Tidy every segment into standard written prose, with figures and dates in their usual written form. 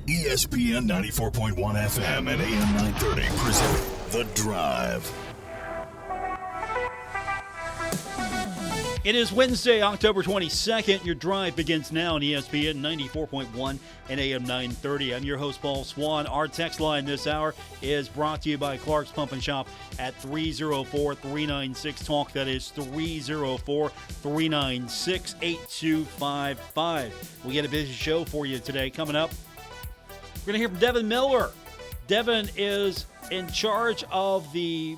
ESPN 94.1 FM and AM 930 present The Drive. It is Wednesday, October 22nd. Your drive begins now on ESPN 94.1 and AM 930. I'm your host, Paul Swann. Our text line this hour is brought to you by Clark's Pump and Shop at 304-396-TALK. That is 304-396-8255. We got a busy show for you today. Coming up, we're going to hear from Devin Miller. Devin is in charge of the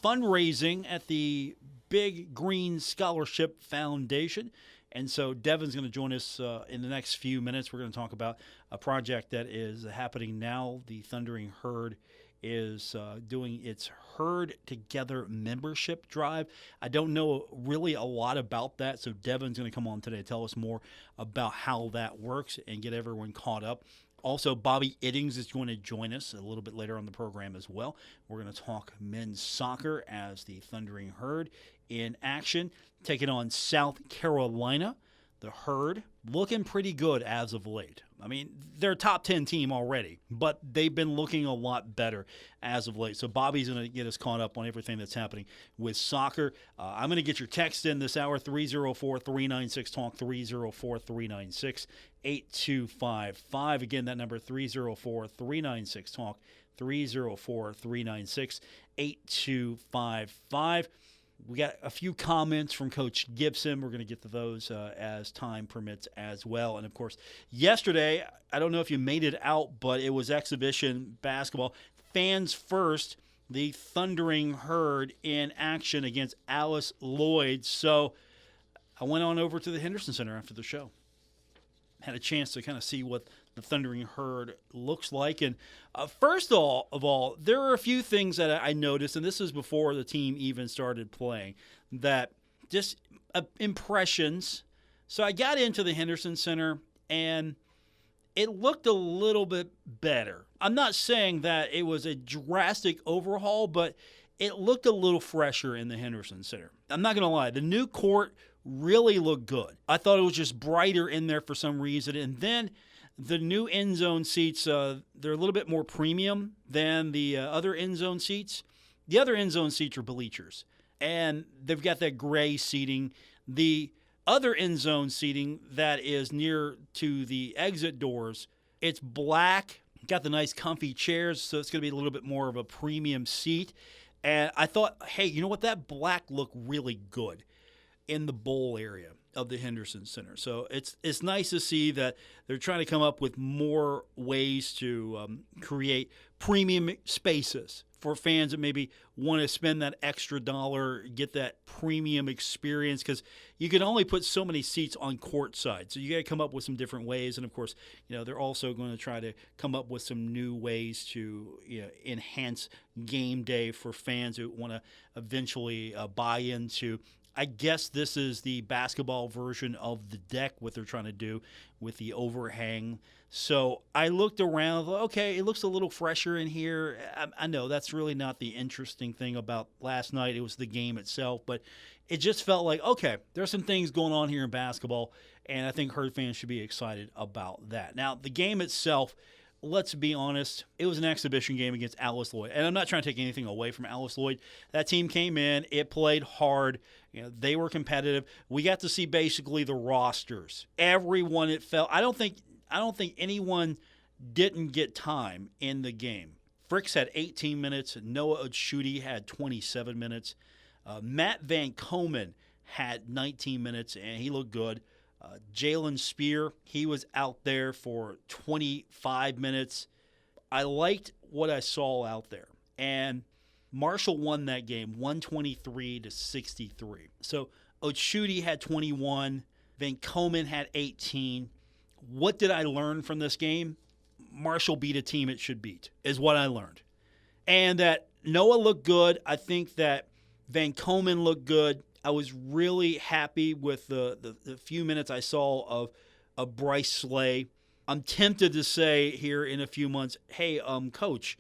fundraising at the Big Green Scholarship Foundation. And so Devin's going to join us in the next few minutes. We're going to talk about a project that is happening now. The Thundering Herd is doing its Herd Together membership drive. I don't know really a lot about that, so Devin's going to come on today to tell us more about how that works and get everyone caught up. Also, Bobby Iddings is going to join us a little bit later on the program as well. We're going to talk men's soccer as the Thundering Herd in action, taking on South Carolina. The Herd looking pretty good as of late. I mean, they're a top 10 team already, but they've been looking a lot better as of late. So Bobby's going to get us caught up on everything that's happening with soccer. I'm going to get your text in this hour, 304-396-TALK, 304-396-8255. Again, that number, 304-396-TALK, 304-396-8255. We got a few comments from Coach Gibson. We're going to get to those as time permits as well. And, of course, yesterday, I don't know if you made it out, but it was exhibition basketball. Fans first, the Thundering Herd in action against Alice Lloyd. So I went on over to the Henderson Center after the show. Had a chance to kind of see what the Thundering Herd looks like. And first of all, there are a few things that I noticed, and this is before the team even started playing, that just impressions. So I got into the Henderson Center, and it looked a little bit better. I'm not saying that it was a drastic overhaul, but it looked a little fresher in the Henderson Center. I'm not going to lie. The new court really looked good. I thought it was just brighter in there for some reason. And then the new end zone seats, they're a little bit more premium than the other end zone seats. The other end zone seats are bleachers, and they've got that gray seating. The other end zone seating that is near to the exit doors, it's black, got the nice comfy chairs, so it's going to be a little bit more of a premium seat. And I thought, hey, you know what? That black looked really good in the bowl area of the Henderson Center. So it's nice to see that they're trying to come up with more ways to create premium spaces for fans that maybe want to spend that extra dollar, get that premium experience, because you can only put so many seats on court side. So you got to come up with some different ways. And, of course, they're also going to try to come up with some new ways to enhance game day for fans who want to eventually buy into. I guess this is the basketball version of the deck, what they're trying to do with the overhang. So I looked around, okay, it looks a little fresher in here. I know that's really not the interesting thing about last night. It was the game itself, but it just felt like, okay, there's some things going on here in basketball, and I think Herd fans should be excited about that. Now, the game itself, let's be honest, it was an exhibition game against Alice Lloyd. And I'm not trying to take anything away from Alice Lloyd. That team came in, it played hard. They were competitive. We got to see basically the rosters. Everyone, it felt. I don't think anyone didn't get time in the game. Fricks had 18 minutes. Noah Odshuti had 27 minutes. Matt Van Komen had 19 minutes, and he looked good. Jalen Spear, he was out there for 25 minutes. I liked what I saw out there. And Marshall won that game 123-63. So Odshuti had 21. Van Komen had 18. What did I learn from this game? Marshall beat a team it should beat, is what I learned. And that Noah looked good. I think that Van Komen looked good. I was really happy with the few minutes I saw of Bryce Slay. I'm tempted to say here in a few months, hey, Coach,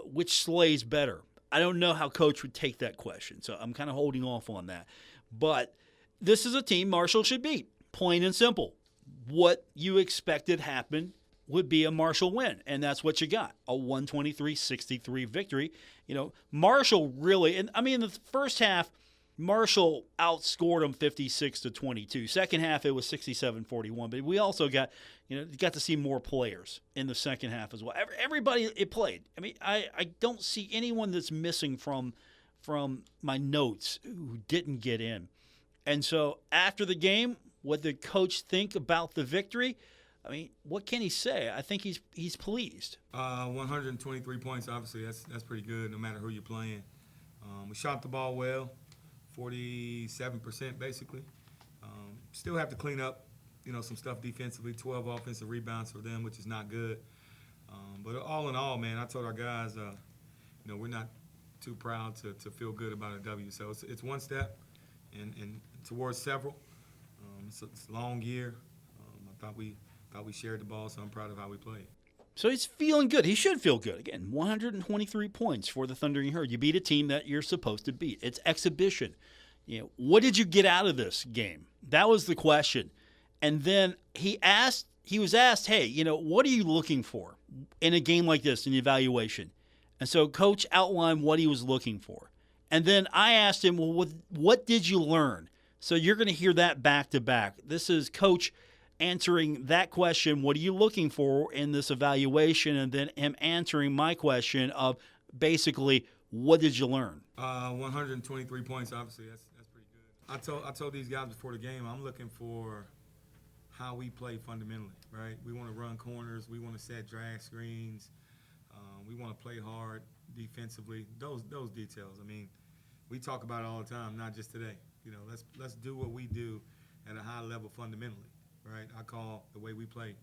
which Slay's better? I don't know how Coach would take that question, so I'm kind of holding off on that. But this is a team Marshall should beat, plain and simple. What you expected happened would be a Marshall win, and that's what you got, a 123-63 victory. Marshall really, and I mean, in the first half, Marshall outscored them 56-22. Second half, it was 67-41. But we also got to see more players in the second half as well. Everybody it played. I mean, I don't see anyone that's missing from my notes who didn't get in. And so after the game, what did coach think about the victory? I mean, what can he say? I think he's pleased. 123 points, obviously, that's pretty good no matter who you're playing. We shot the ball well. 47% basically. Still have to clean up, some stuff defensively. 12 offensive rebounds for them, which is not good. But all in all, man, I told our guys, we're not too proud to feel good about a W. So it's one step and towards several. It's a long year. I thought we shared the ball, so I'm proud of how we played. So he's feeling good. He should feel good. Again, 123 points for the Thundering Herd. You beat a team that you're supposed to beat. It's exhibition. What did you get out of this game? That was the question. And then he was asked, hey, what are you looking for in a game like this in the evaluation? And so Coach outlined what he was looking for. And then I asked him, well, what did you learn? So you're going to hear that back to back. This is Coach answering that question, what are you looking for in this evaluation, and then him answering my question of basically, what did you learn? 123 points, obviously, that's pretty good. I told these guys before the game, I'm looking for how we play fundamentally, right? We want to run corners, we want to set drag screens, we want to play hard defensively. Those details. I mean, we talk about it all the time, not just today. Let's do what we do at a high level fundamentally. Right, I call the way we play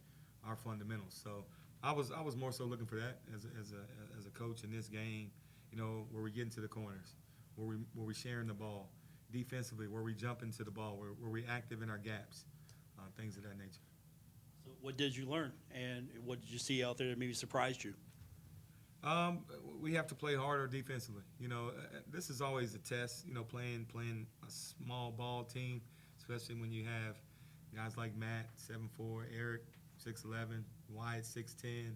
our fundamentals. So I was more so looking for that as a coach in this game. Where we get into the corners, where we sharing the ball, defensively, where we jump into the ball, where we active in our gaps, things of that nature. So what did you learn, and what did you see out there that maybe surprised you? We have to play harder defensively. This is always a test. Playing a small ball team, especially when you have guys like Matt, 7'4", Eric, 6'11", Wyatt, 6'10".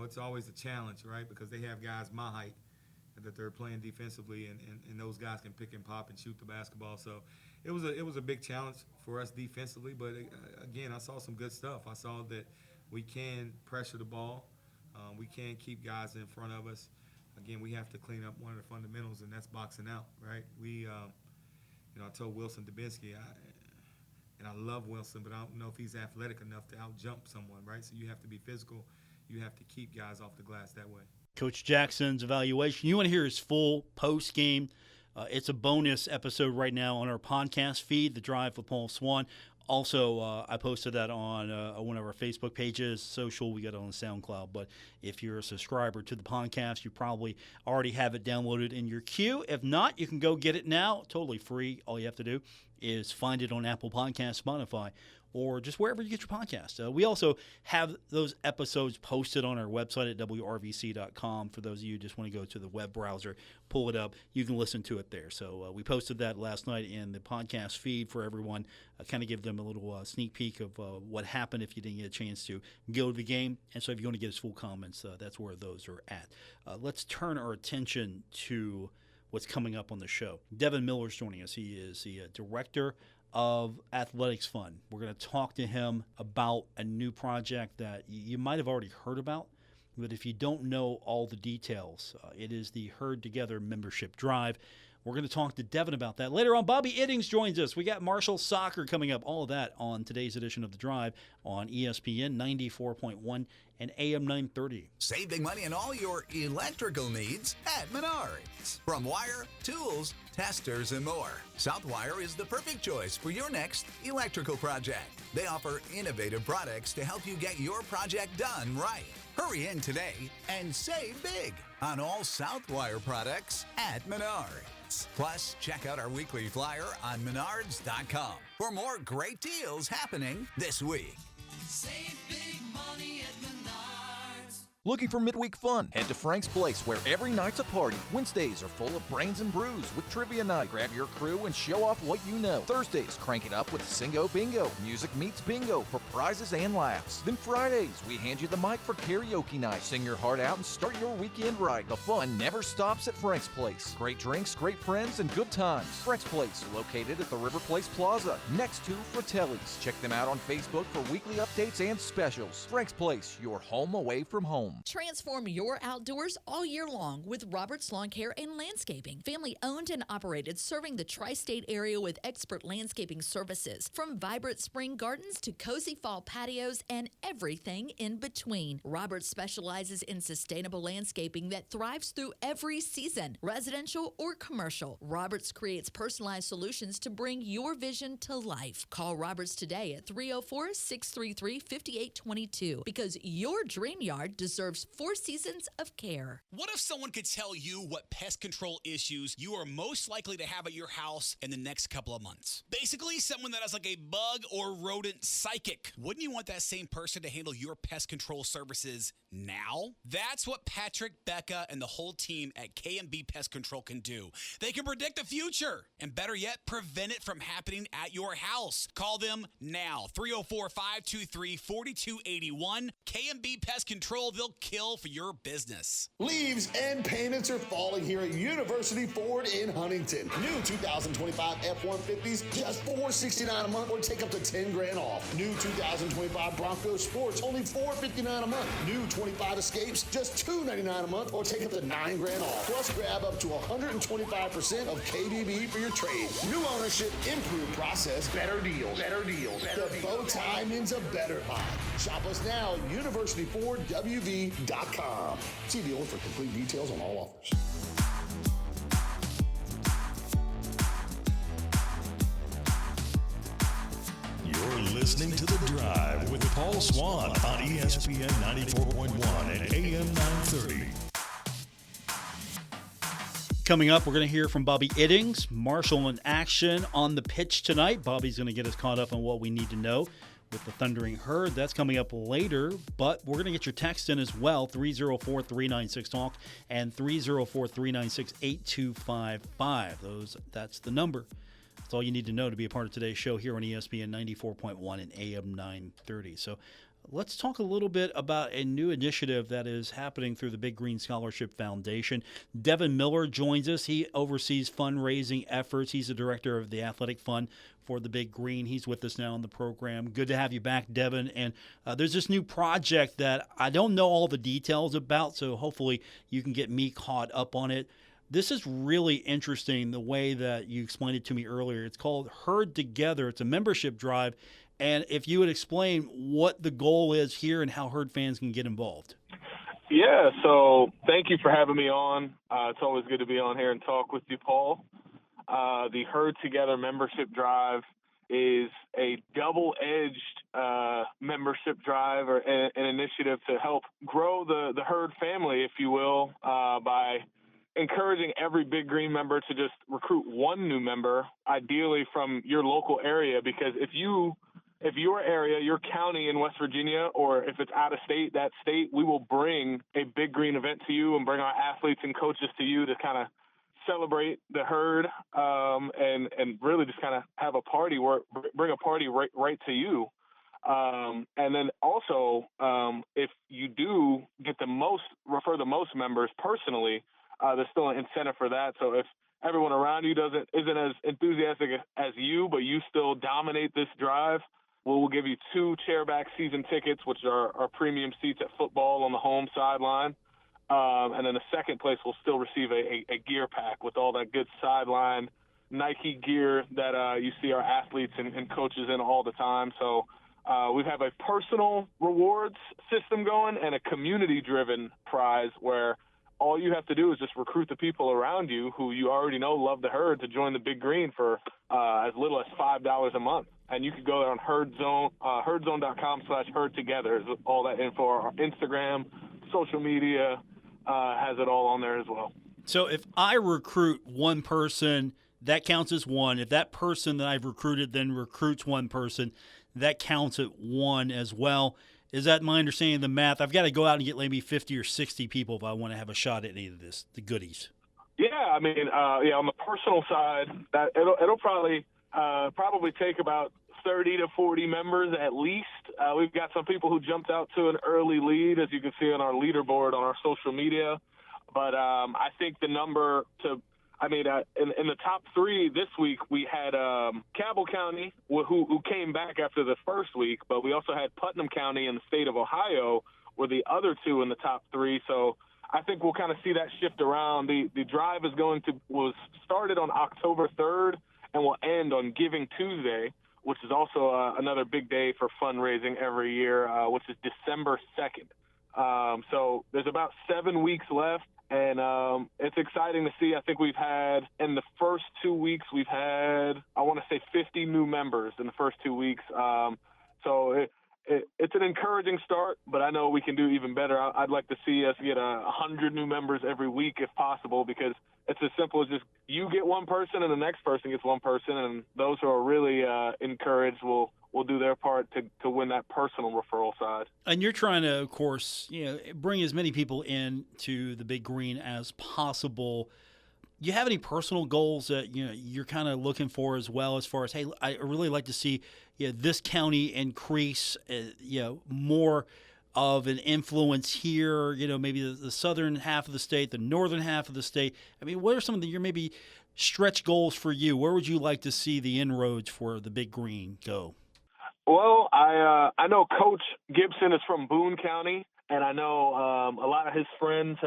It's always a challenge, right? Because they have guys my height that they're playing defensively, and those guys can pick and pop and shoot the basketball. So it was a big challenge for us defensively. But again, I saw some good stuff. I saw that we can pressure the ball. We can keep guys in front of us. Again, we have to clean up one of the fundamentals, and that's boxing out, right? I told Wilson Dubinsky, and I love Wilson, but I don't know if he's athletic enough to out-jump someone, right? So you have to be physical. You have to keep guys off the glass that way. Coach Jackson's evaluation. You want to hear his full post-game. It's a bonus episode right now on our podcast feed, The Drive with Paul Swann. Also, I posted that on one of our Facebook pages, social. We got it on SoundCloud. But if you're a subscriber to the podcast, you probably already have it downloaded in your queue. If not, you can go get it now. Totally free. All you have to do is find it on Apple Podcasts, Spotify, or just wherever you get your podcast. We also have those episodes posted on our website at wrvc.com. For those of you who just want to go to the web browser, pull it up, you can listen to it there. So we posted that last night in the podcast feed for everyone, kind of give them a little sneak peek of what happened if you didn't get a chance to go to the game. And so if you want to get his full comments, that's where those are at. Let's turn our attention to what's coming up on the show. Devin Miller's joining us. He is the director of Athletics Fund. We're going to talk to him about a new project that you might have already heard about, but if you don't know all the details, it is the Herd Together membership drive. We're going to talk to Devin about that. Later on, Bobby Iddings joins us. We got Marshall Soccer coming up. All of that on today's edition of The Drive on ESPN 94.1 and AM 930. Save big money on all your electrical needs at Menards. From wire, tools, testers, and more, Southwire is the perfect choice for your next electrical project. They offer innovative products to help you get your project done right. Hurry in today and save big on all Southwire products at Menards. Plus, check out our weekly flyer on Menards.com for more great deals happening this week. Save big money at Menards. Looking for midweek fun? Head to Frank's Place, where every night's a party. Wednesdays are full of brains and brews with trivia night. Grab your crew and show off what you know. Thursdays, crank it up with Singo Bingo. Music meets bingo for prizes and laughs. Then Fridays, we hand you the mic for karaoke night. Sing your heart out and start your weekend right. The fun never stops at Frank's Place. Great drinks, great friends, and good times. Frank's Place, located at the River Place Plaza, next to Fratelli's. Check them out on Facebook for weekly updates and specials. Frank's Place, your home away from home. Transform your outdoors all year long with Roberts Lawn Care and Landscaping. Family owned and operated, serving the tri-state area with expert landscaping services. From vibrant spring gardens to cozy fall patios and everything in between. Roberts specializes in sustainable landscaping that thrives through every season, residential or commercial. Roberts creates personalized solutions to bring your vision to life. Call Roberts today at 304-633-5822 because your dream yard deserves 4 seasons of care. What if someone could tell you what pest control issues you are most likely to have at your house in the next couple of months? Basically, someone that has like a bug or rodent psychic. Wouldn't you want that same person to handle your pest control services now? That's what Patrick, Becca, and the whole team at K&B Pest Control can do. They can predict the future and, better yet, prevent it from happening at your house. Call them now. 304-523-4281. K&B Pest Control. They'll kill for your business. Leaves and payments are falling here at University Ford in Huntington. New 2025 F-150s, just $469 a month, or take up to 10 grand off. New 2025 Bronco Sports, only $459 a month. New 25 Escapes, just $299 a month, or take up to 9 grand off. Plus, grab up to 125% of KDB for your trade. New ownership, improved process, better deals. Better deals. The bow tie means a better buy. Shop us now at universityfordwv.com. See dealer for complete details on all offers. You're listening to The Drive with Paul Swann on ESPN 94.1 and AM 930. Coming up, we're going to hear from Bobby Iddings, Marshall in action on the pitch tonight. Bobby's going to get us caught up on what we need to know with the Thundering Herd. That's coming up later, but we're going to get your text in as well, 304-396-TALK and 304-396-8255. That's the number. That's all you need to know to be a part of today's show here on ESPN 94.1 and AM 930. So let's talk a little bit about a new initiative that is happening through the Big Green Scholarship Foundation. Devin Miller joins us. He oversees fundraising efforts. He's the director of the Athletic Fund for the Big Green. He's with us now on the program. Good to have you back, Devin. And there's this new project that I don't know all the details about, so hopefully you can get me caught up on it. This is really interesting, the way that you explained it to me earlier. It's called Herd Together. It's a membership drive. And if you would explain what the goal is here and how Herd fans can get involved. Yeah, so thank you for having me on. It's always good to be on here and talk with you, Paul. The Herd Together membership drive is a double-edged membership drive or an initiative to help grow the Herd family, if you will, by encouraging every Big Green member to just recruit one new member, ideally from your local area, because if your area, your county in West Virginia, or if it's out of state, that state, we will bring a Big Green event to you and bring our athletes and coaches to you to kind of celebrate the Herd and really just kind of have a party, bring a party right to you. And then also, if you do get refer the most members personally, there's still an incentive for that. So if everyone around you isn't as enthusiastic as you, but you still dominate this drive, we'll give you 2 chairback season tickets, which are our premium seats at football on the home sideline. And then the second place will still receive a gear pack with all that good sideline Nike gear that you see our athletes and coaches in all the time. So we have a personal rewards system going and a community-driven prize where all you have to do is just recruit the people around you who you already know love the Herd to join the Big Green for as little as $5 a month. And you can go there on HerdZone, herdzone.com/herdtogether. All that info. Our Instagram, social media has it all on there as well. So if I recruit one person, that counts as one. If that person that I've recruited then recruits one person, that counts at one as well. Is that my understanding of the math? I've got to go out and get maybe 50 or 60 people if I want to have a shot at any of this, the goodies. Yeah, I mean, on the personal side, that it'll probably take about 30 to 40 members at least. We've got some people who jumped out to an early lead, as you can see on our leaderboard on our social media. But I think the number in the top three this week, we had Cabell County, who came back after the first week, but we also had Putnam County in the state of Ohio were the other two in the top three. So I think we'll kind of see that shift around. The drive was started on October 3rd and will end on Giving Tuesday, which is also another big day for fundraising every year, which is December 2nd. So there's about 7 weeks left, and it's exciting to see. I think we've had, in the first 2 weeks, I want to say 50 new members in the first 2 weeks. So it's an encouraging start, but I know we can do even better. I'd like to see us get 100 new members every week if possible, because it's as simple as just you get one person and the next person gets one person, and those who are really encouraged will do their part to win that personal referral side. And you're trying to, of course, bring as many people in to the Big Green as possible. Do you have any personal goals that you're kind of looking for as well, as far as, hey, I really like to see this county increase more of an influence here, maybe the southern half of the state, the northern half of the state? I mean, what are some of your maybe stretch goals for you? Where would you like to see the inroads for the Big Green go? Well, I know Coach Gibson is from Boone County, and I know a lot of his friends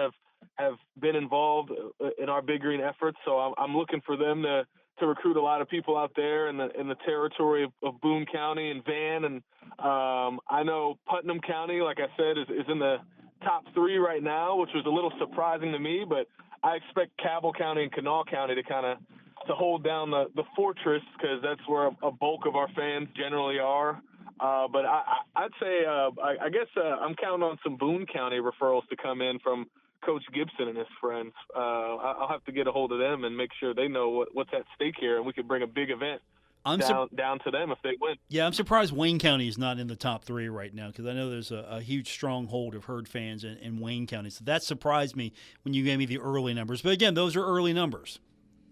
have been involved in our Big Green efforts. So I'm looking for them to recruit a lot of people out there in the territory of Boone County and Van. And I know Putnam County, like I said, is in the top three right now, which was a little surprising to me. But I expect Cabell County and Kanawha County to hold down the fortress, because that's where a bulk of our fans generally are. But I'd say I guess I'm counting on some Boone County referrals to come in from Coach Gibson and his friends. I'll have to get a hold of them and make sure they know what's at stake here, and we could bring a big event down to them if they win. Yeah, I'm surprised Wayne County is not in the top three right now, because I know there's a huge stronghold of herd fans in Wayne County. So that surprised me when you gave me the early numbers. But again, those are early numbers.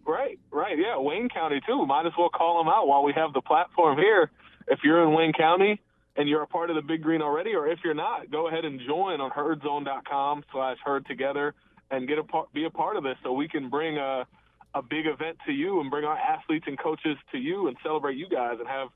Right. Yeah, Wayne County too. Might as well call them out while we have the platform here. If you're in Wayne County and you're a part of the Big Green already, or if you're not, go ahead and join on herdzone.com/herdtogether and be a part of this, so we can bring a big event to you and bring our athletes and coaches to you and celebrate you guys and have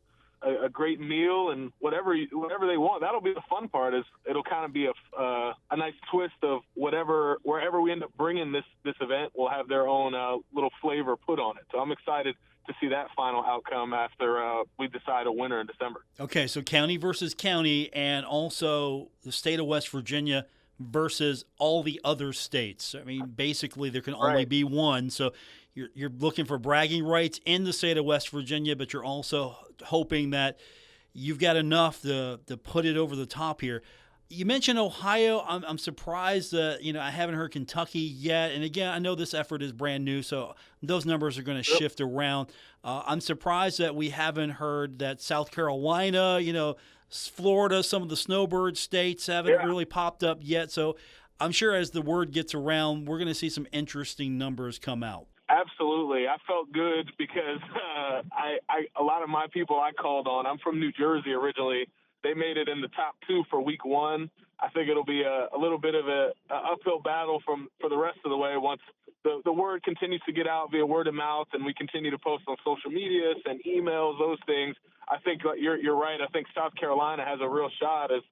a great meal and whatever they want. That'll be the fun part. Is it'll kind of be a nice twist of wherever we end up bringing this event, will have their own little flavor put on it. So I'm excited to see that final outcome after we decide a winner in December. Okay, so county versus county, and also the state of West Virginia versus all the other states. I mean, basically there can only be one. So you're looking for bragging rights in the state of West Virginia, but you're also hoping that you've got enough to put it over the top here. You mentioned Ohio. I'm surprised that I haven't heard Kentucky yet. And again, I know this effort is brand new, so those numbers are going to shift around. I'm surprised that we haven't heard that South Carolina, Florida, some of the snowbird states haven't really popped up yet. So I'm sure as the word gets around, we're going to see some interesting numbers come out. Absolutely. I felt good because a lot of my people I called on, I'm from New Jersey originally. They made it in the top two for week one. I think it'll be a little bit of a uphill battle for the rest of the way once the word continues to get out via word of mouth and we continue to post on social media, send emails, those things. I think you're right. I think South Carolina has a real shot as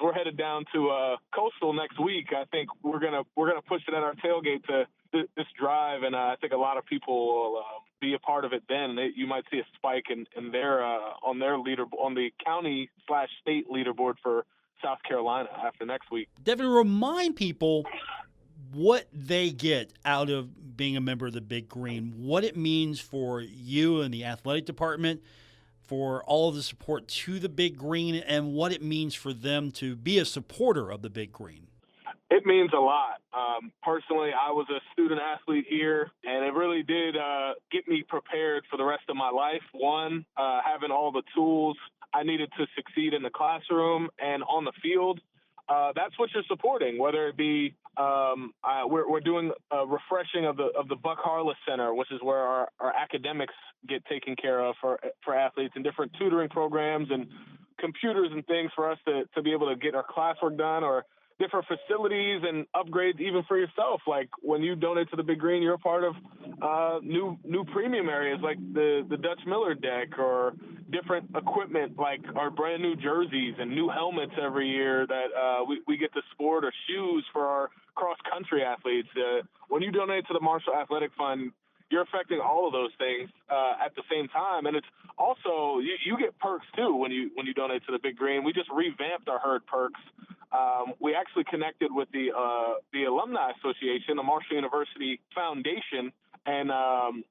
we're headed down to Coastal next week. I think we're gonna push it at our tailgate to this drive, and I think a lot of people will be a part of it. Then you might see a spike in their on the county/state leaderboard for South Carolina after next week. Devin, remind people what they get out of being a member of the Big Green, what it means for you and the athletic department, for all of the support to the Big Green, and what it means for them to be a supporter of the Big Green. It means a lot. Personally, I was a student athlete here, and it really did get me prepared for the rest of my life. One, having all the tools I needed to succeed in the classroom and on the field. That's what you're supporting, whether it be we're doing a refreshing of the Buck Harless Center, which is where our academics get taken care of for athletes, and different tutoring programs and computers and things for us to be able to get our classwork done, or different facilities and upgrades even for yourself. Like when you donate to the Big Green, you're a part of new premium areas like the Dutch Miller deck, or different equipment like our brand new jerseys and new helmets every year that we get to sport, or shoes for our cross-country athletes. When you donate to the Marshall Athletic Fund, you're affecting all of those things at the same time. And it's also, you get perks too when you donate to the Big Green. We just revamped our herd perks. We actually connected with the Alumni Association, the Marshall University Foundation, and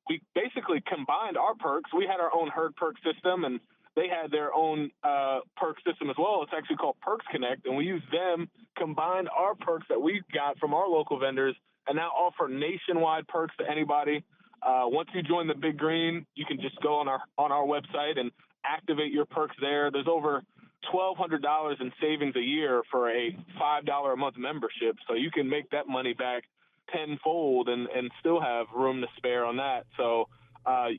we basically combined our perks. We had our own herd perk system, and they had their own perk system as well. It's actually called Perks Connect, and we used them, combined our perks that we got from our local vendors, and now offer nationwide perks to anybody. Once you join the Big Green, you can just go on our website and activate your perks there. There's over $1,200 in savings a year for a $5 a month membership, so you can make that money back tenfold and still have room to spare on that. So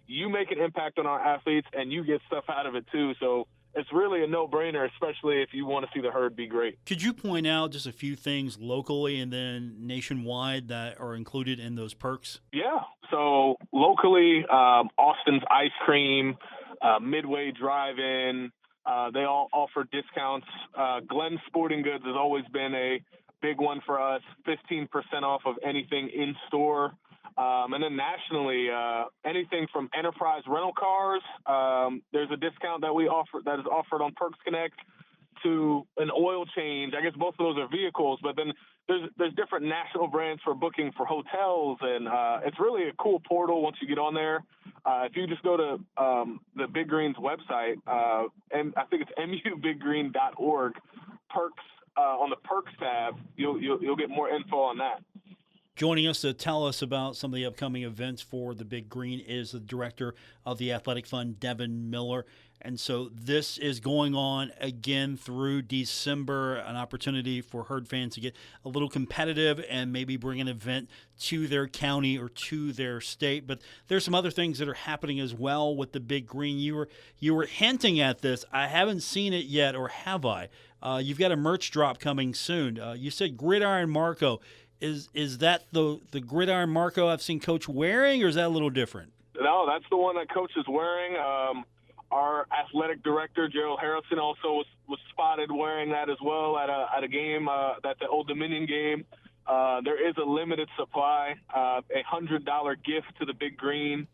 you make an impact on our athletes, and you get stuff out of it too. So it's really a no-brainer, especially if you want to see the herd be great. Could you point out just a few things locally and then nationwide that are included in those perks? Yeah. So locally, Austin's Ice Cream, Midway Drive-In, they all offer discounts. Glenn's Sporting Goods has always been a big one for us, 15% off of anything in store. And then nationally, anything from Enterprise rental cars, there's a discount that we offer that is offered on Perks Connect, to an oil change. I guess both of those are vehicles, but then there's different national brands for booking for hotels, and it's really a cool portal once you get on there. If you just go to the Big Green's website, and I think it's mubiggreen.org, perks on the Perks tab, you'll get more info on that. Joining us to tell us about some of the upcoming events for the Big Green is the director of the Athletic Fund, Devin Miller. And so this is going on again through December, an opportunity for herd fans to get a little competitive and maybe bring an event to their county or to their state. But there's some other things that are happening as well with the Big Green. You were hinting at this. I haven't seen it yet, or have I? You've got a merch drop coming soon. You said Gridiron Marco. Is that the Gridiron Marco I've seen Coach wearing, or is that a little different? No, that's the one that Coach is wearing. Our athletic director, Gerald Harrison, also was spotted wearing that as well at a game, at the Old Dominion game. There is a limited supply. A $100 gift to the Big Green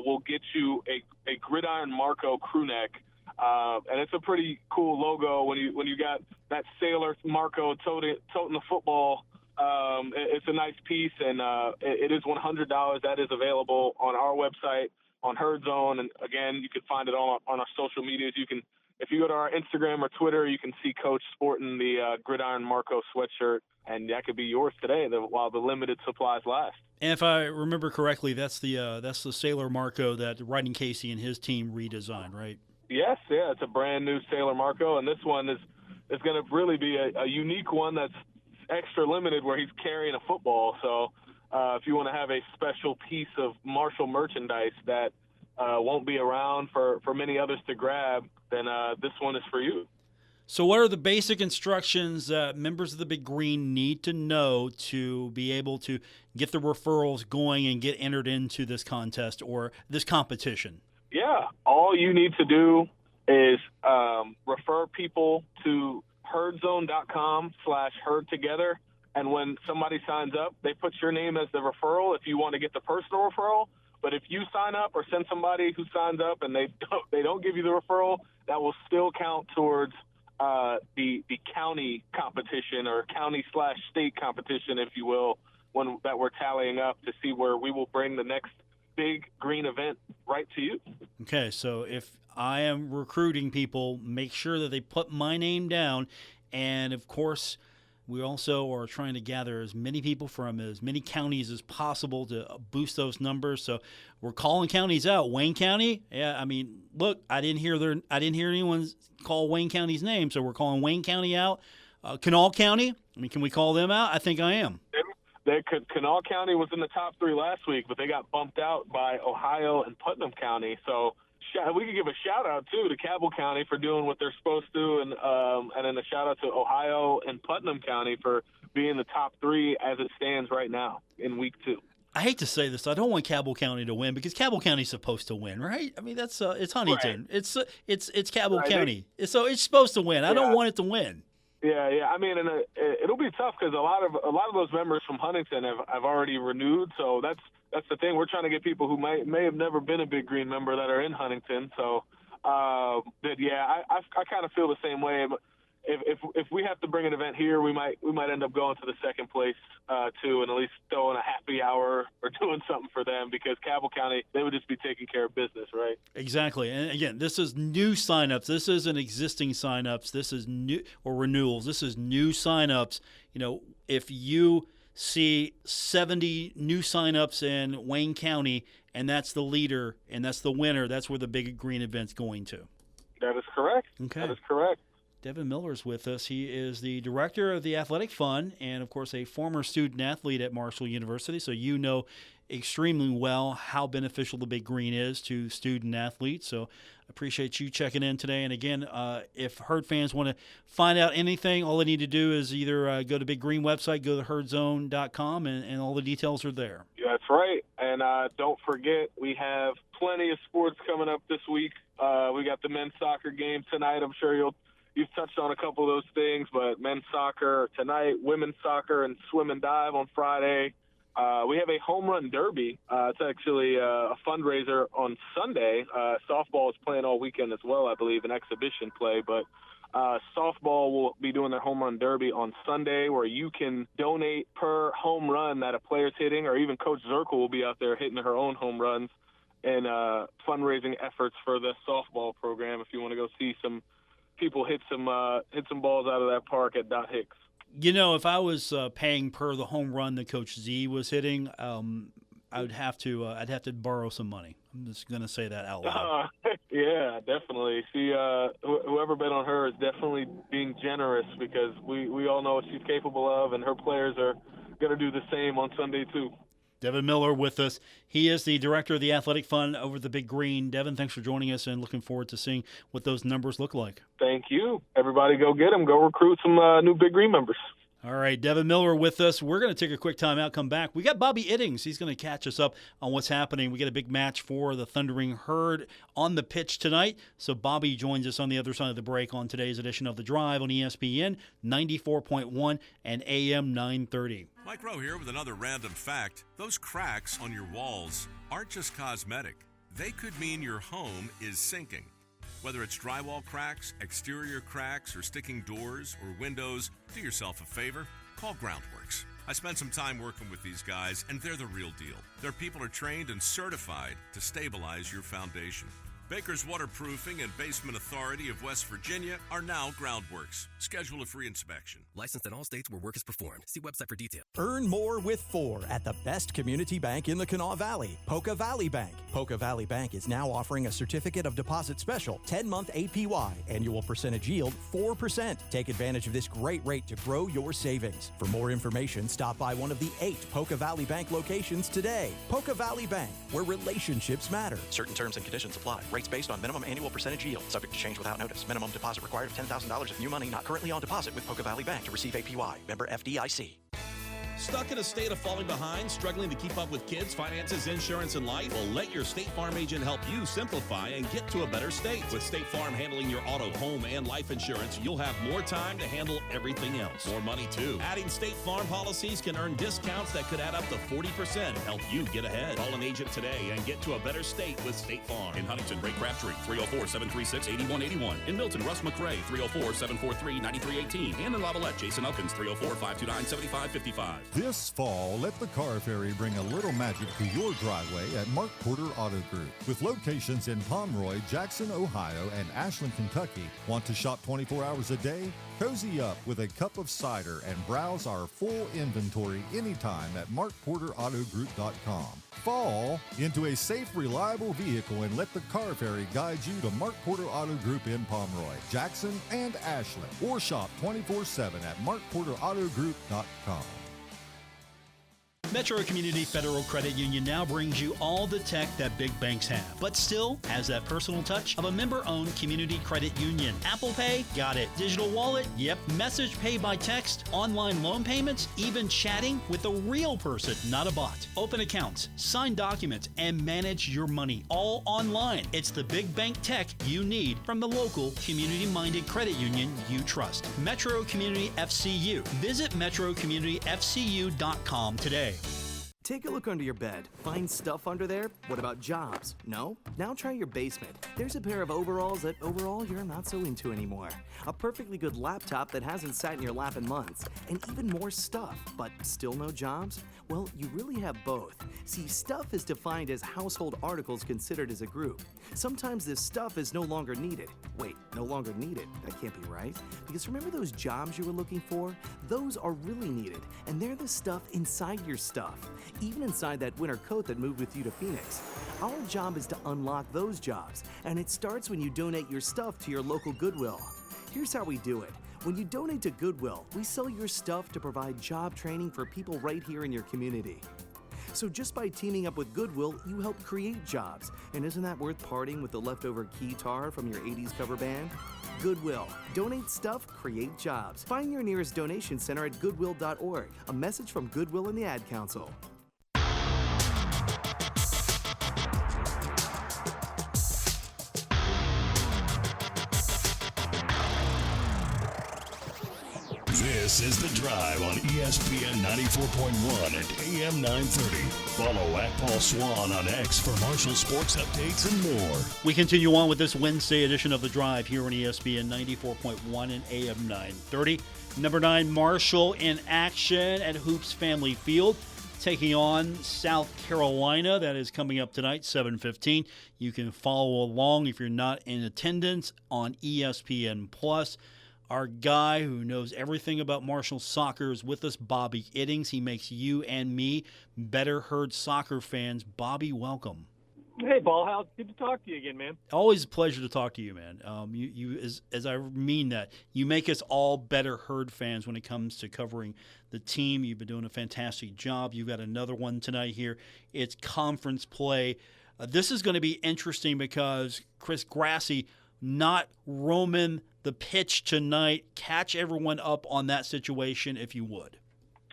will get you a Gridiron Marco crew neck. And it's a pretty cool logo when you got that sailor Marco toting the football. It's a nice piece, and it is $100. That is available on our website, on Herd Zone, and again, you can find it on our social medias. You can, if you go to our Instagram or Twitter, you can see Coach sporting the Gridiron Marco sweatshirt, and that could be yours today while the limited supplies last. And if I remember correctly, that's the Sailor Marco that Riding Casey and his team redesigned, right? Yes, yeah, it's a brand new Sailor Marco, and this one is going to really be a unique one that's extra limited, where he's carrying a football. So if you want to have a special piece of Marshall merchandise that won't be around for many others to grab, then this one is for you. So what are the basic instructions that members of the Big Green need to know to be able to get the referrals going and get entered into this contest or this competition? Yeah, all you need to do is refer people to herdzone.com/herdtogether, and when somebody signs up, they put your name as the referral if you want to get the personal referral. But if you sign up or send somebody who signs up and they don't give you the referral, that will still count towards the county competition, or county/state competition, if you will, that we're tallying up to see where we will bring the next Big Green event right to you. Okay, so if I am recruiting people, make sure that they put my name down. And, of course, We also are trying to gather as many people from as many counties as possible to boost those numbers. So we're calling counties out. Wayne County, yeah, I mean, look, I didn't hear anyone call Wayne County's name, so we're calling Wayne County out. Kanawha County, I mean, can we call them out? I think I am. Kanawha County was in the top 3 last week, but they got bumped out by Ohio and Putnam County. So we could give a shout-out, too, to Cabell County for doing what they're supposed to, and then a shout-out to Ohio and Putnam County for being the top 3 as it stands right now in Week 2. I hate to say this, I don't want Cabell County to win because Cabell County's supposed to win, right? I mean, that's it's Huntington. Right. It's Cabell County. So it's supposed to win. I don't want it to win. Yeah. I mean, and it'll be tough because a lot of those members from Huntington have already renewed. So that's the thing. We're trying to get people who may have never been a Big Green member that are in Huntington. So, I kind of feel the same way. But if we have to bring an event here, we might end up going to the second place too, and at least throwing a happy hour or doing something for them because Cabell County, they would just be taking care of business, right? Exactly. And again, this is new signups. This isn't existing signups. This is new or renewals. This is new signups. You know, if you see 70 new signups in Wayne County, and that's the leader and that's the winner, that's where the Big Green event's going to. That is correct. Okay. That is correct. Devin Miller is with us. He is the director of the Athletic Fund and, of course, a former student athlete at Marshall University. So you know extremely well how beneficial the Big Green is to student athletes. So I appreciate you checking in today. And, again, if Herd fans want to find out anything, all they need to do is either go to Big Green website, go to herdzone.com, and all the details are there. Yeah, that's right. And don't forget, we have plenty of sports coming up this week. We got the men's soccer game tonight. I'm sure you've touched on a couple of those things, but men's soccer tonight, women's soccer, and swim and dive on Friday. We have a home run derby. It's actually a fundraiser on Sunday. Softball is playing all weekend as well, I believe, an exhibition play. But softball will be doing their home run derby on Sunday where you can donate per home run that a player's hitting, or even Coach Zirkle will be out there hitting her own home runs and fundraising efforts for the softball program if you want to go see some people hit some balls out of that park at Dot Hicks. You know, if I was paying per the home run that Coach Z was hitting, I'd have to borrow some money. I'm just going to say that out loud. Yeah, definitely. She, whoever bet on her is definitely being generous because we all know what she's capable of, and her players are going to do the same on Sunday too. Devin Miller with us. He is the director of the Athletic Fund over the Big Green. Devin, thanks for joining us and looking forward to seeing what those numbers look like. Thank you. Everybody go get them. Go recruit some new Big Green members. All right, Devin Miller with us. We're going to take a quick time out, come back. We got Bobby Iddings. He's going to catch us up on what's happening. We got a big match for the Thundering Herd on the pitch tonight. So Bobby joins us on the other side of the break on today's edition of The Drive on ESPN 94.1 and AM 930. Mike Rowe here with another random fact. Those cracks on your walls aren't just cosmetic. They could mean your home is sinking. Whether it's drywall cracks, exterior cracks, or sticking doors or windows, do yourself a favor, call Groundworks. I spent some time working with these guys, and they're the real deal. Their people are trained and certified to stabilize your foundation. Baker's Waterproofing and Basement Authority of West Virginia are now Groundworks. Schedule a free inspection. Licensed in all states where work is performed. See website for details. Earn more with 4 at the best community bank in the Kanawha Valley, Polka Valley Bank. Polka Valley Bank is now offering a certificate of deposit special, 10-month APY, annual percentage yield 4%. Take advantage of this great rate to grow your savings. For more information, stop by one of the 8 Polka Valley Bank locations today. Polka Valley Bank, where relationships matter. Certain terms and conditions apply. Rates based on minimum annual percentage yield. Subject to change without notice. Minimum deposit required of $10,000 of new money not currently on deposit with Polka Valley Bank to receive APY. Member FDIC. Stuck in a state of falling behind, struggling to keep up with kids, finances, insurance, and life? Well, let your State Farm agent help you simplify and get to a better state. With State Farm handling your auto, home, and life insurance, you'll have more time to handle everything else. More money, too. Adding State Farm policies can earn discounts that could add up to 40%. Help you get ahead. Call an agent today and get to a better state with State Farm. In Huntington, Ray Crabtree, 304-736-8181. In Milton, Russ McRae, 304-743-9318. And in Lavallette, Jason Elkins, 304-529-7555. This fall, let the Car Ferry bring a little magic to your driveway at Mark Porter Auto Group. With locations in Pomeroy, Jackson, Ohio, and Ashland, Kentucky. Want to shop 24 hours a day? Cozy up with a cup of cider and browse our full inventory anytime at markporterautogroup.com. Fall into a safe, reliable vehicle and let the Car Ferry guide you to Mark Porter Auto Group in Pomeroy, Jackson, and Ashland. Or shop 24/7 at markporterautogroup.com. Metro Community Federal Credit Union now brings you all the tech that big banks have, but still has that personal touch of a member-owned community credit union. Apple Pay? Got it. Digital wallet? Yep. Message pay by text, online loan payments, even chatting with a real person, not a bot. Open accounts, sign documents, and manage your money all online. It's the big bank tech you need from the local community-minded credit union you trust. Metro Community FCU. Visit metrocommunityfcu.com today. Take a look under your bed. Find stuff under there? What about jobs? No? Now try your basement. There's a pair of overalls that overall you're not so into anymore. A perfectly good laptop that hasn't sat in your lap in months. And even more stuff, but still no jobs? Well, you really have both. See, stuff is defined as household articles considered as a group. Sometimes this stuff is no longer needed. Wait, no longer needed? That can't be right. Because remember those jobs you were looking for? Those are really needed, and they're the stuff inside your stuff. Even inside that winter coat that moved with you to Phoenix. Our job is to unlock those jobs, and it starts when you donate your stuff to your local Goodwill. Here's how we do it. When you donate to Goodwill, we sell your stuff to provide job training for people right here in your community. So just by teaming up with Goodwill, you help create jobs. And isn't that worth parting with the leftover guitar from your 80s cover band? Goodwill. Donate stuff, create jobs. Find your nearest donation center at goodwill.org. A message from Goodwill and the Ad Council. This is The Drive on ESPN 94.1 and AM 930. Follow at Paul Swann on X for Marshall sports updates and more. We continue on with this Wednesday edition of The Drive here on ESPN 94.1 and AM 930. Number 9, Marshall in action at Hoops Family Field, taking on South Carolina. That is coming up tonight, 7:15. You can follow along if you're not in attendance on ESPN+. Our guy who knows everything about Marshall soccer is with us, Bobby Iddings. He makes you and me better Herd soccer fans. Bobby, welcome. Hey, Paul. How good to talk to you again, man. Always a pleasure to talk to you, man. As I mean that, you make us all better Herd fans when it comes to covering the team. You've been doing a fantastic job. You've got another one tonight here. It's conference play. This is going to be interesting because Chris Grassi not roaming the pitch tonight. Catch everyone up on that situation if you would.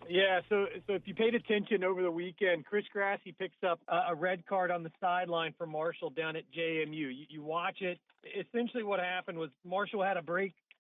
Yeah, so if you paid attention over the weekend, Chris Grassi picks up a red card on the sideline for Marshall down at JMU. You watch it. Essentially what happened was Marshall had a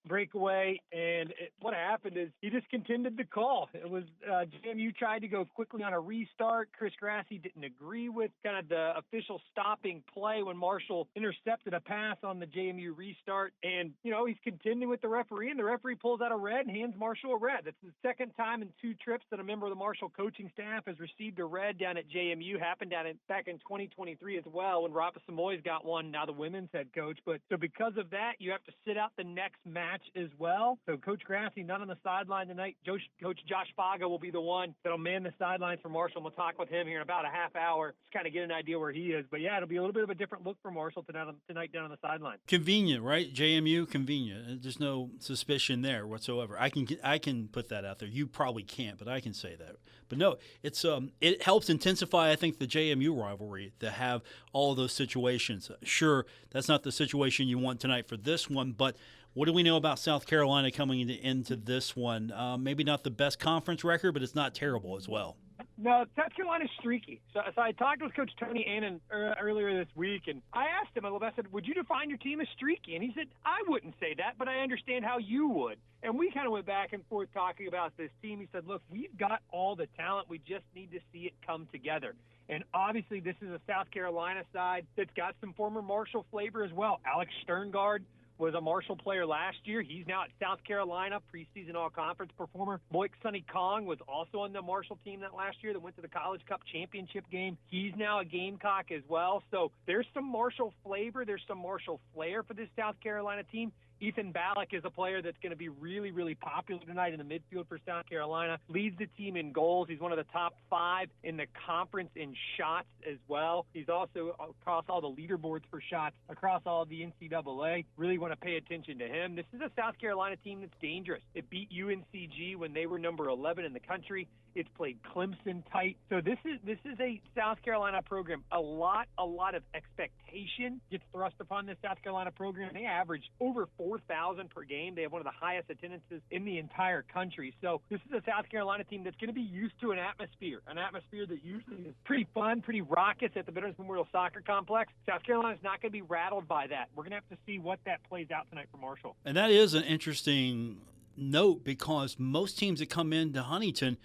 breakaway, and what happened is he just continued the call. It was JMU tried to go quickly on a restart. Chris Grassi didn't agree with kind of the official stopping play when Marshall intercepted a pass on the JMU restart. And, he's contending with the referee, and the referee pulls out a red and hands Marshall a red. That's the second time in 2 trips that a member of the Marshall coaching staff has received a red down at JMU. Happened back in 2023 as well when Rapa Samoy's got one, now the women's head coach. But so because of that, you have to sit out the next match as well. So Coach Grassi not on the sideline tonight. Coach Josh Faga will be the one that'll man the sidelines for Marshall. We'll talk with him here in about a half hour to kind of get an idea where he is. But yeah, it'll be a little bit of a different look for Marshall tonight down on the sideline. Convenient, right? JMU, convenient. There's no suspicion there whatsoever. I can put that out there. You probably can't, but I can say that. But no, it helps intensify, I think, the JMU rivalry to have all of those situations. Sure, that's not the situation you want tonight for this one, but what do we know about South Carolina coming into this one? Maybe not the best conference record, but it's not terrible as well. No, South Carolina's streaky. So I talked with Coach Tony Annan earlier this week, and I asked him, I said, would you define your team as streaky? And he said, I wouldn't say that, but I understand how you would. And we kind of went back and forth talking about this team. He said, look, we've got all the talent. We just need to see it come together. And obviously this is a South Carolina side that's got some former Marshall flavor as well. Alex Sterngard was a Marshall player last year. He's now at South Carolina, preseason all-conference performer. Moik Sonny Kong was also on the Marshall team that last year that went to the College Cup championship game. He's now a Gamecock as well. So there's some Marshall flavor. There's some Marshall flair for this South Carolina team. Ethan Ballack is a player that's going to be really, really popular tonight in the midfield for South Carolina. Leads the team in goals. He's one of the top 5 in the conference in shots as well. He's also across all the leaderboards for shots across all of the NCAA. Really want to pay attention to him. This is a South Carolina team that's dangerous. It beat UNCG when they were number 11 in the country. It's played Clemson tight. So this is a South Carolina program. A lot of expectation gets thrust upon this South Carolina program. They average over 4,000 per game. They have one of the highest attendances in the entire country. So this is a South Carolina team that's going to be used to an atmosphere that usually is pretty fun, pretty raucous at the Veterans Memorial Soccer Complex. South Carolina's not going to be rattled by that. We're going to have to see what that plays out tonight for Marshall. And that is an interesting note because most teams that come into Huntington,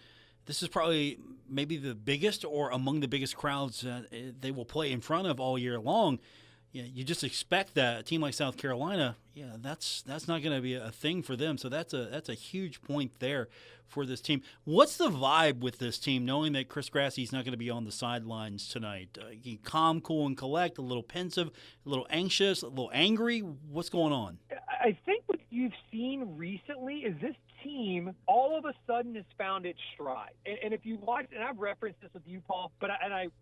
this is probably maybe the biggest or among the biggest crowds they will play in front of all year long. You just expect that a team like South Carolina, that's not going to be a thing for them. So that's a huge point there for this team. What's the vibe with this team, knowing that Chris Grassie's not going to be on the sidelines tonight? Calm, cool, and collect, a little pensive, a little anxious, a little angry? What's going on? I think what you've seen recently is this team all of a sudden has found its stride. And if you watch, and I've referenced this with you, Paul, but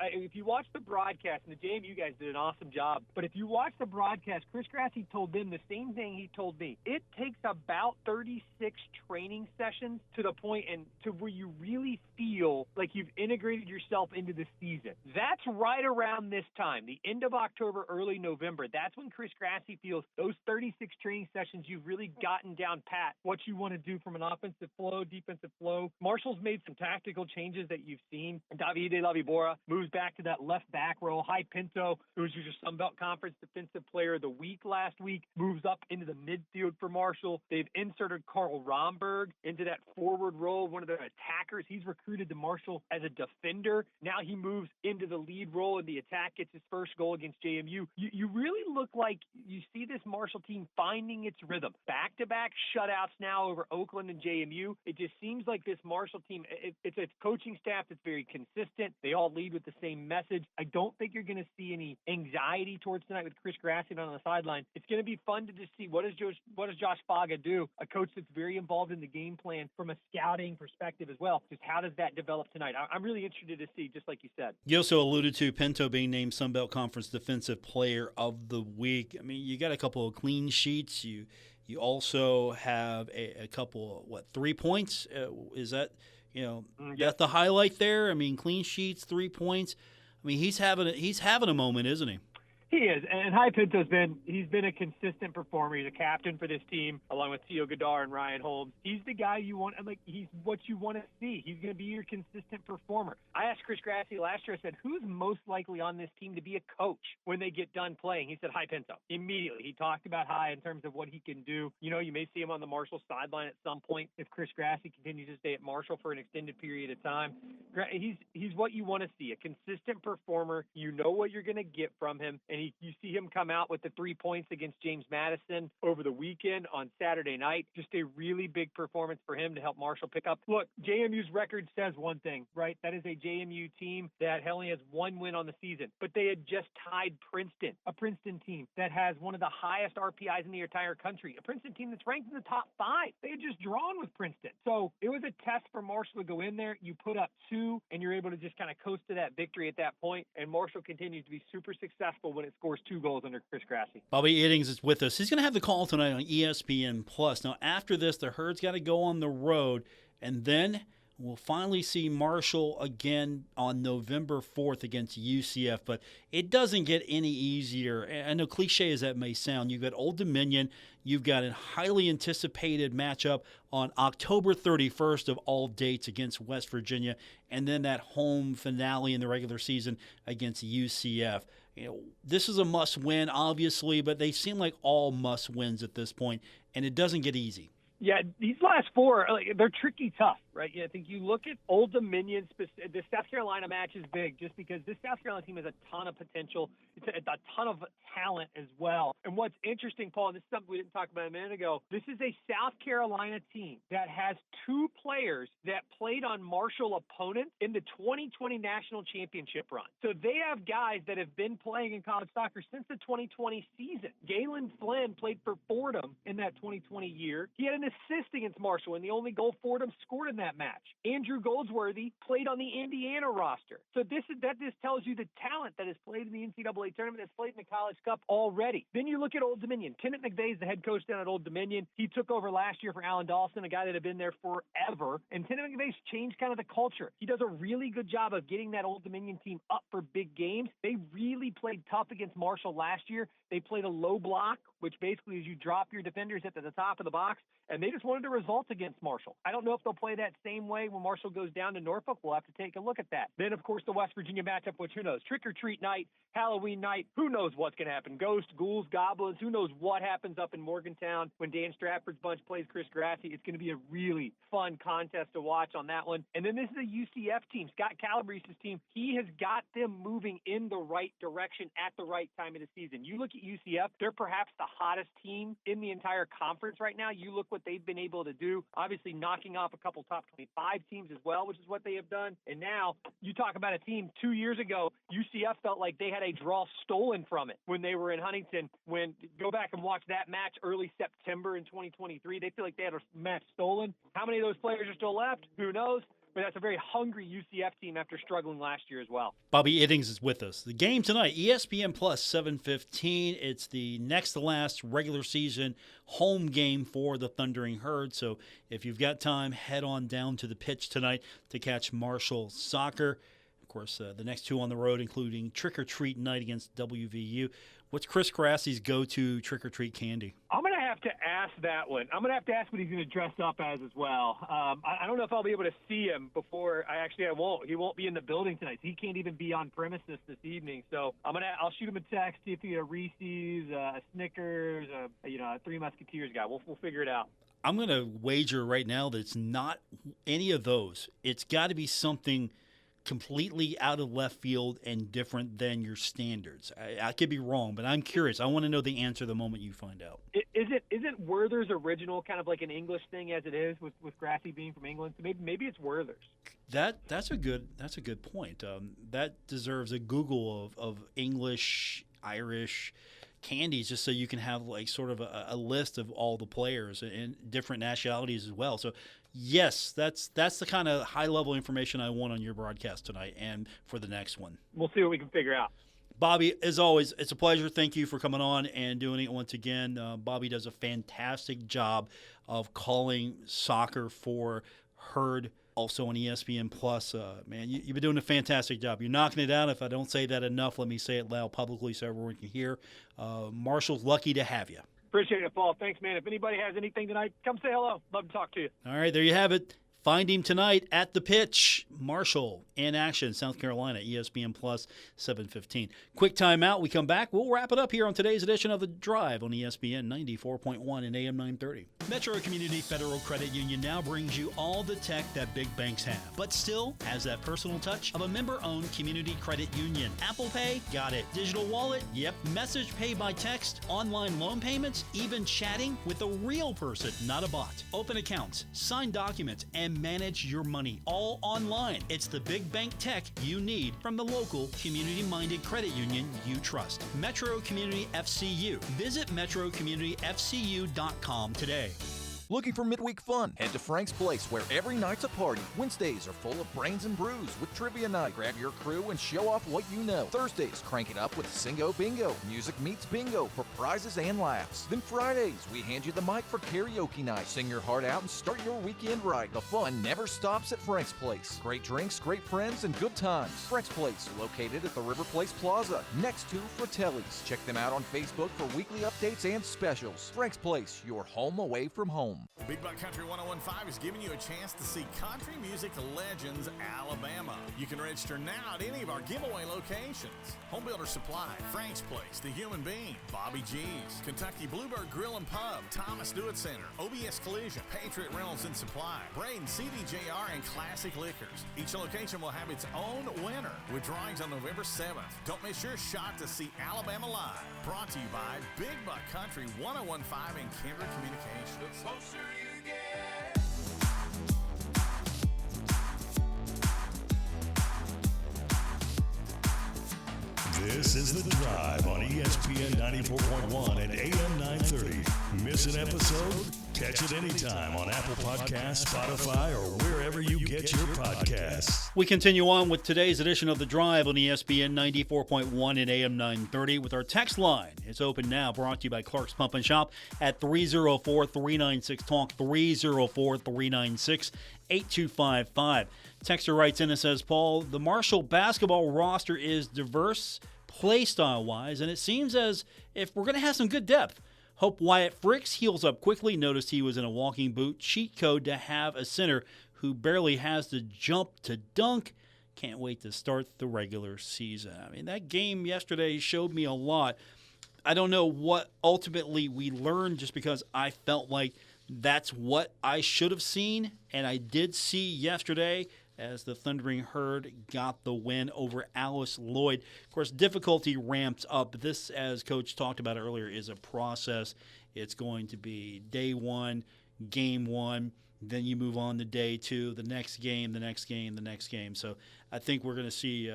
if you watch the broadcast, and the JMU guys did an awesome job, but if you watch the broadcast, Chris Grassie told them the same thing he told me. It takes about 36 training sessions to the point and to where you really feel like you've integrated yourself into the season. That's right around this time, the end of October, early November. That's when Chris Grassie feels those 36 training sessions, you've really gotten down pat what you want to do from an offensive flow, defensive flow. Marshall's made some tactical changes that you've seen. Davide Lavibora moves back to that left back role. Hy Pinto, who was your Sun Belt Conference Defensive Player of the Week last week, moves up into the midfield for Marshall. They've inserted Carl Romberg into that forward role, one of their attackers. He's recruited to Marshall as a defender. Now he moves into the lead role in the attack, gets his first goal against JMU. You really look like you see this Marshall team finding its rhythm. Back-to-back shutouts now over Oakland and JMU. It just seems like this Marshall team, it's a coaching staff that's very consistent. They all lead with the same message. I don't think you're going to see any anxiety towards tonight with Chris Grassie on the sideline. It's going to be fun to just see what does Josh Faga do, a coach that's very involved in the game plan from a scouting perspective as well. Just how does that develop tonight? I'm really interested to see, just like you said. You also alluded to Pinto being named Sun Belt Conference Defensive Player of the Week. I mean, you got a couple of clean sheets. You also have a couple, 3 points? Is that, that's the highlight there? I mean, clean sheets, 3 points. I mean, he's having a moment, isn't he? He is, and Hy Pinto's been a consistent performer. He's a captain for this team, along with Theo Godar and Ryan Holmes. He's the guy you want. He's what you want to see. He's going to be your consistent performer. I asked Chris Grassie last year. I said, "Who's most likely on this team to be a coach when they get done playing?" He said, "Hy Pinto." Immediately, he talked about Hy in terms of what he can do. You may see him on the Marshall sideline at some point if Chris Grassie continues to stay at Marshall for an extended period of time. He's what you want to see, a consistent performer. You know what you're going to get from him, and you see him come out with the 3 points against James Madison over the weekend on Saturday night. Just a really big performance for him to help Marshall pick up. Look, JMU's record says one thing, right? That is a JMU team that only has one win on the season, but they had just tied Princeton, a Princeton team that has one of the highest RPIs in the entire country, a Princeton team that's ranked in the top 5. They had just drawn with Princeton. So it was a test for Marshall to go in there. You put up 2, and you're able to just kind of coast to that victory at that point, and Marshall continues to be super successful when it scores 2 goals under Chris Grassie. Bobby Iddings is with us. He's going to have the call tonight on ESPN+. Now, after this, the Herd's got to go on the road, and then we'll finally see Marshall again on November 4th against UCF, but it doesn't get any easier. I know cliche as that may sound, you've got Old Dominion, you've got a highly anticipated matchup on October 31st of all dates against West Virginia, and then that home finale in the regular season against UCF. This is a must-win, obviously, but they seem like all must-wins at this point, and it doesn't get easy. Yeah, these last four, they're tricky tough, right? I think you look at Old Dominion, the South Carolina match is big just because this South Carolina team has a ton of potential. It's a ton of talent as well. And what's interesting, Paul, and this is something we didn't talk about a minute ago, this is a South Carolina team that has two players that played on Marshall opponents in the 2020 National Championship run. So they have guys that have been playing in college soccer since the 2020 season. Galen Flynn played for Fordham in that 2020 year. He had an assist against Marshall, and the only goal Fordham scored in that match. Andrew Goldsworthy played on the Indiana roster. So this tells you the talent that has played in the NCAA tournament, that's played in the College Cup already. Then you look at Old Dominion. Kenneth McVeigh is the head coach down at Old Dominion. He took over last year for Alan Dawson, a guy that had been there forever. And Kenneth McVeigh's changed kind of the culture. He does a really good job of getting that Old Dominion team up for big games. They really played tough against Marshall last year. They played a low block, which basically is you drop your defenders at the top of the box, and they just wanted the results against Marshall. I don't know if they'll play that same way when Marshall goes down to Norfolk. We'll have to take a look at that. Then, of course, the West Virginia matchup, which who knows? Trick-or-treat night, Halloween night, who knows what's going to happen? Ghosts, ghouls, goblins, who knows what happens up in Morgantown when Dan Stratford's bunch plays Chris Grassi. It's going to be a really fun contest to watch on that one. And then this is a UCF team, Scott Calabrese's team. He has got them moving in the right direction at the right time of the season. You look at UCF, they're perhaps the hottest team in the entire conference right now. You look what they've been able to do, obviously knocking off a couple top 25 teams as well, which is what they have done. And now you talk about a team 2 years ago, UCF felt like they had a draw stolen from it when they were in Huntington. Go back and watch that match early September in 2023. They feel like they had a match stolen. How many of those players are still left? Who knows? But that's a very hungry UCF team after struggling last year as well. Bobby Iddings is with us. The game tonight, ESPN Plus 7:15. It's the next to last regular season home game for the Thundering Herd. So if you've got time, head on down to the pitch tonight to catch Marshall soccer. Of course, the next two on the road, including Trick or Treat night against WVU. What's Chris Grassi's go-to trick-or-treat candy? I'm going to have to ask that one. I'm going to have to ask what he's going to dress up as well. I don't know if I'll be able to see him before I won't. He won't be in the building tonight. He can't even be on premises this evening. So I'll shoot him a text, see if he a Reese's, a Snickers, a Three Musketeers guy. We'll figure it out. I'm going to wager right now that it's not any of those. It's got to be something completely out of left field and different than your standards. I could be wrong, but I'm curious. I want to know the answer the moment you find out. Isn't Werther's original kind of like an English thing as it is with Grassi being from England? So maybe it's Werther's. That's a good point. That deserves a Google of English, Irish candies, just so you can have like sort of a list of all the players and different nationalities as well. So yes, that's the kind of high level information I want on your broadcast tonight and for the next one. We'll see what we can figure out. Bobby, as always, it's a pleasure. Thank you for coming on and doing it once again. Bobby does a fantastic job of calling soccer for Herd, also on ESPN Plus. Man, you've been doing a fantastic job. You're knocking it out. If I don't say that enough, let me say it loud publicly so everyone can hear. Marshall's lucky to have you. Appreciate it, Paul. Thanks, man. If anybody has anything tonight, come say hello. Love to talk to you. All right, there you have it. Find him tonight at the pitch. Marshall in action, South Carolina, ESPN Plus 7:15. Quick timeout. We come back. We'll wrap it up here on today's edition of The Drive on ESPN 94.1 and AM 930. Metro Community Federal Credit Union now brings you all the tech that big banks have, but still has that personal touch of a member-owned community credit union. Apple Pay? Got it. Digital wallet? Yep. Message pay by text? Online loan payments? Even chatting with a real person, not a bot. Open accounts, sign documents, and manage your money all online. It's the big bank tech you need from the local community-minded credit union you trust. Metro Community FCU. Visit metrocommunityfcu.com today. Looking for midweek fun? Head to Frank's Place, where every night's a party. Wednesdays are full of brains and brews with trivia night. Grab your crew and show off what you know. Thursdays, crank it up with Singo Bingo. Music meets bingo for prizes and laughs. Then Fridays, we hand you the mic for karaoke night. Sing your heart out and start your weekend right. The fun never stops at Frank's Place. Great drinks, great friends, and good times. Frank's Place, located at the River Place Plaza, next to Fratelli's. Check them out on Facebook for weekly updates and specials. Frank's Place, your home away from home. home. Big Buck Country 1015 is giving you a chance to see country music legends Alabama. You can register now at any of our giveaway locations. Home Builder Supply, Frank's Place, The Human Being, Bobby G's, Kentucky Bluebird Grill and Pub, Thomas Do It Center, OBS Collision, Patriot Reynolds and Supply, Braden CDJR, and Classic Liquors. Each location will have its own winner with drawings on November 7th. Don't miss your shot to see Alabama live. Brought to you by Big Buck Country 1015 and Kindred Communications. This is The Drive on ESPN 94.1 and AM 930. Miss an episode? Catch it anytime on Apple Podcasts, Spotify, or wherever you get your podcasts. We continue on with today's edition of The Drive on ESPN 94.1 and AM 930 with our text line. It's open now, brought to you by Clark's Pump and Shop at 304-396-TALK, 304-396-8255. Texter writes in and says, Paul, the Marshall basketball roster is diverse play style-wise, and it seems as if we're going to have some good depth. Hope Wyatt Fricks heals up quickly. Noticed he was in a walking boot. Cheat code to have a center who barely has to jump to dunk. Can't wait to start the regular season. I mean, that game yesterday showed me a lot. I don't know what ultimately we learned, just because I felt like that's what I should have seen, and I did see yesterday as the Thundering Herd got the win over Alice Lloyd. Of course, difficulty ramps up. This, as Coach talked about earlier, is a process. It's going to be day one, game one, then you move on to day two, the next game, the next game, the next game. So I think we're going to see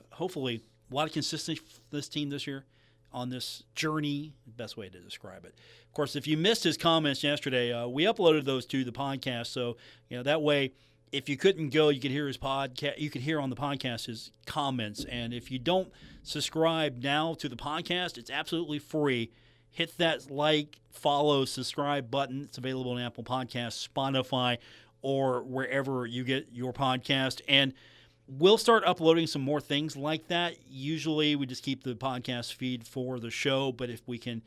hopefully a lot of consistency for this team this year on this journey, best way to describe it. Of course, if you missed his comments yesterday, we uploaded those to the podcast, so that way, if you couldn't go, you could hear his podcast. You could hear on the podcast his comments. And if you don't subscribe now to the podcast, it's absolutely free. Hit that like, follow, subscribe button. It's available on Apple Podcasts, Spotify, or wherever you get your podcast. And we'll start uploading some more things like that. Usually, we just keep the podcast feed for the show. But if we can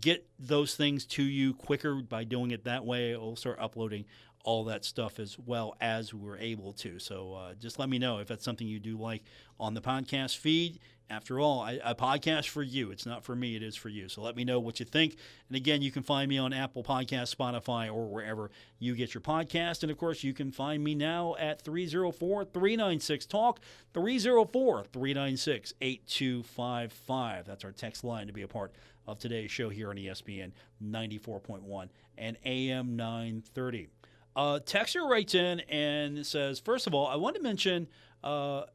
get those things to you quicker by doing it that way, we'll start uploading all that stuff as well as we're able to. So just let me know if that's something you do like on the podcast feed. After all, I podcast for you. It's not for me. It is for you. So let me know what you think. And again, you can find me on Apple Podcasts, Spotify, or wherever you get your podcast. And, of course, you can find me now at 304-396-TALK, 304-396-8255. That's our text line to be a part of today's show here on ESPN 94.1 and AM 930. Texter writes in and says, first of all, I want to mention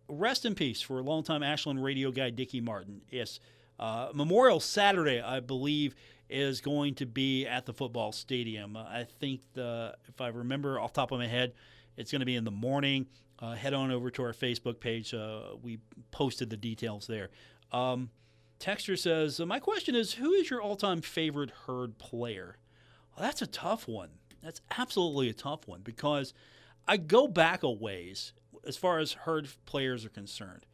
rest in peace for a longtime Ashland radio guy, Dickie Martin. Yes, Memorial Saturday, I believe, is going to be at the football stadium. I think, if I remember off the top of my head, it's going to be in the morning. Head on over to our Facebook page. We posted the details there. Texter says, my question is, who is your all-time favorite Herd player? Well, that's a tough one. That's absolutely a tough one, because I go back a ways as far as Herd players are concerned.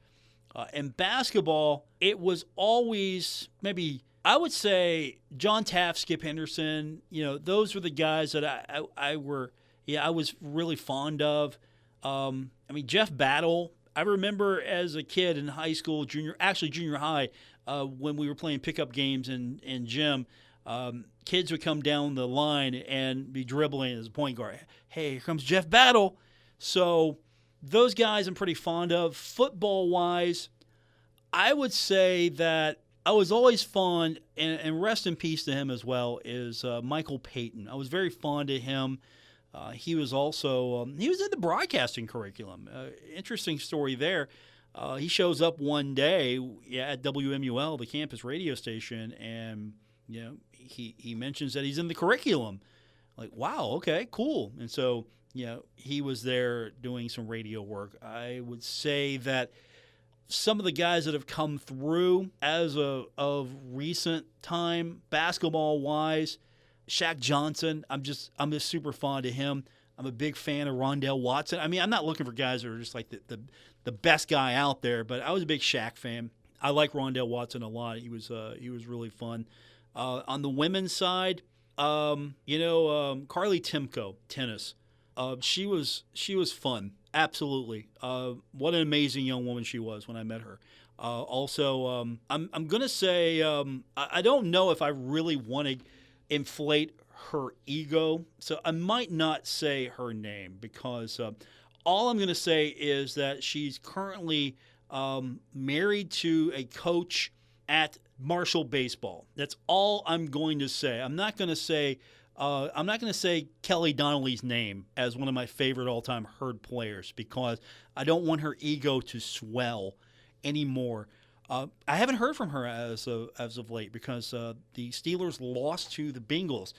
In basketball, it was always maybe, I would say, John Taft, Skip Henderson. Those were the guys that I was really fond of. Jeff Battle. I remember as a kid in high school, junior high, when we were playing pickup games in gym. Kids would come down the line and be dribbling as a point guard. Hey, here comes Jeff Battle. So those guys I'm pretty fond of. Football-wise, I would say that I was always fond, and rest in peace to him as well, is Michael Payton. I was very fond of him. He was also he was in the broadcasting curriculum. Interesting story there. He shows up one day at WMUL, the campus radio station, and he mentions that he's in the curriculum. Like, wow, okay, cool. And so, he was there doing some radio work. I would say that some of the guys that have come through as of recent time, basketball-wise, Shaq Johnson, I'm just super fond of him. I'm a big fan of Rondell Watson. I'm not looking for guys that are just like the best guy out there, but I was a big Shaq fan. I like Rondell Watson a lot. He was really fun. On the women's side, Carly Timko, tennis. She was fun. Absolutely. What an amazing young woman she was when I met her. I'm going to say I don't know if I really want to inflate her ego, so I might not say her name because all I'm going to say is that she's currently married to a coach at Marshall Baseball. That's all I'm going to say. I'm not going to say Kelly Donnelly's name as one of my favorite all-time Herd players because I don't want her ego to swell anymore. I haven't heard from her as of late because the Steelers lost to the Bengals.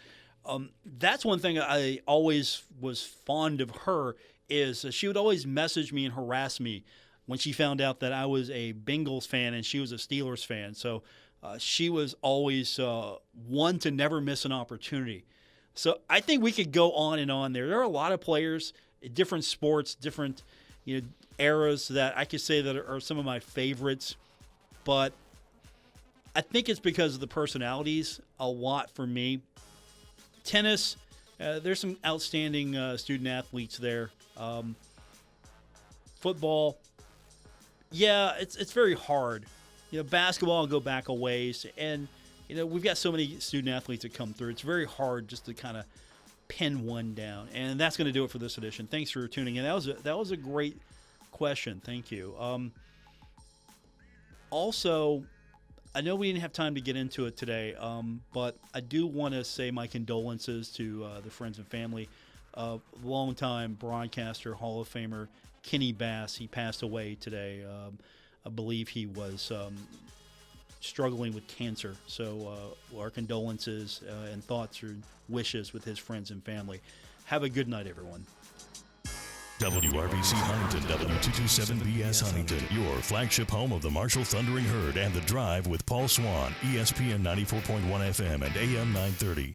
That's one thing I always was fond of her is she would always message me and harass me when she found out that I was a Bengals fan and she was a Steelers fan. So she was always one to never miss an opportunity. So I think we could go on and on there. There are a lot of players, different sports, different eras that I could say that are some of my favorites. But I think it's because of the personalities a lot for me. Tennis, there's some outstanding student athletes there. Football, yeah, it's very hard. Basketball will go back a ways, and we've got so many student athletes that come through. It's very hard just to kind of pin one down, and that's going to do it for this edition. Thanks for tuning in. That was a great question. Thank you. Also, I know we didn't have time to get into it today, but I do want to say my condolences to the friends and family of longtime broadcaster, Hall of Famer Kenny Bass. He passed away today. I believe he was struggling with cancer. So our condolences and thoughts and wishes with his friends and family. Have a good night, everyone. WRBC Huntington, W227BS Huntington, your flagship home of the Marshall Thundering Herd and The Drive with Paul Swann, ESPN 94.1 FM and AM 930.